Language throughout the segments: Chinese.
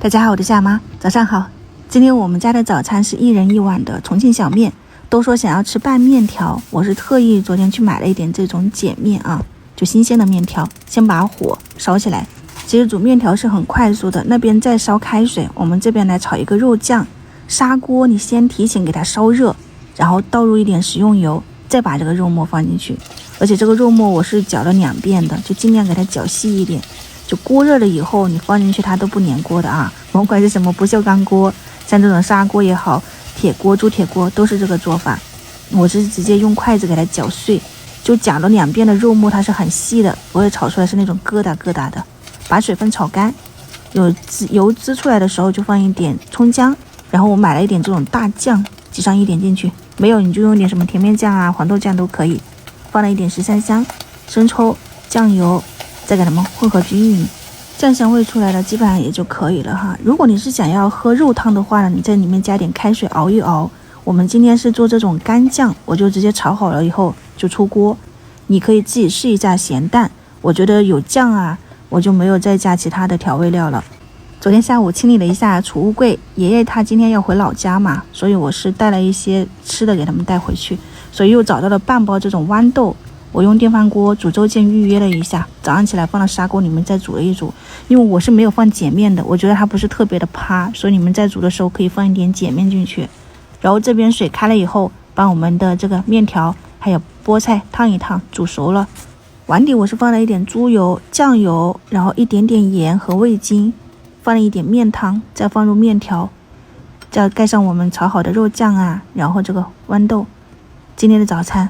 大家好，我是夏妈，早上好。今天我们家的早餐是1人1碗的重庆小面。都说想要吃拌面条，我是特意昨天去买了一点这种碱面啊，就新鲜的面条，先把火烧起来。其实煮面条是很快速的，那边再烧开水，我们这边来炒一个肉酱。砂锅你先提前给它烧热，然后倒入一点食用油，再把这个肉末放进去。而且这个肉末我是搅了2遍的，就尽量给它搅细一点。就锅热了以后，你放进去它都不粘锅的啊，甭管是什么不锈钢锅，像这种砂锅也好，铁锅、铸铁锅都是这个做法。我是直接用筷子给它搅碎，就搅了2遍的肉末，它是很细的，不会炒出来是那种疙瘩疙瘩的。把水分炒干，有油滋出来的时候就放一点葱姜，然后我买了一点这种大酱，挤上一点进去，没有你就用一点什么甜面酱啊、黄豆酱都可以。放了一点13香、生抽、酱油，再给它们混合均匀，酱香味出来了，基本上也就可以了哈。如果你是想要喝肉汤的话呢，你在里面加点开水熬一熬。我们今天是做这种干酱，我就直接炒好了以后就出锅。你可以自己试一下咸淡，我觉得有酱啊，我就没有再加其他的调味料了。昨天下午清理了一下储物柜，爷爷他今天要回老家嘛，所以我是带了一些吃的给他们带回去，所以又找到了半包这种豌豆。我用电饭锅煮粥键预约了一下，早上起来放到砂锅里面再煮了一煮，因为我是没有放碱面的，我觉得它不是特别的趴，所以你们在煮的时候可以放一点碱面进去。然后这边水开了以后，把我们的这个面条还有菠菜烫一烫，煮熟了。碗底我是放了一点猪油、酱油，然后一点点盐和味精，放了一点面汤，再放入面条，再盖上我们炒好的肉酱啊，然后这个豌豆。今天的早餐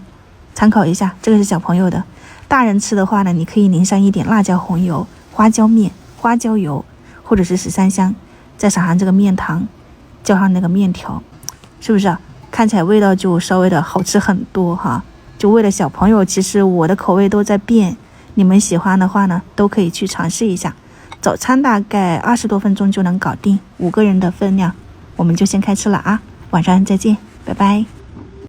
参考一下，这个是小朋友的。大人吃的话呢，你可以淋上一点辣椒红油、花椒面、花椒油，或者是13香，再撒上这个面汤，浇上那个面条，是不是看起来味道就稍微的好吃很多哈？就为了小朋友，其实我的口味都在变，你们喜欢的话呢，都可以去尝试一下。早餐大概20多分钟就能搞定，5个人的分量，我们就先开吃了啊！晚上再见，拜拜。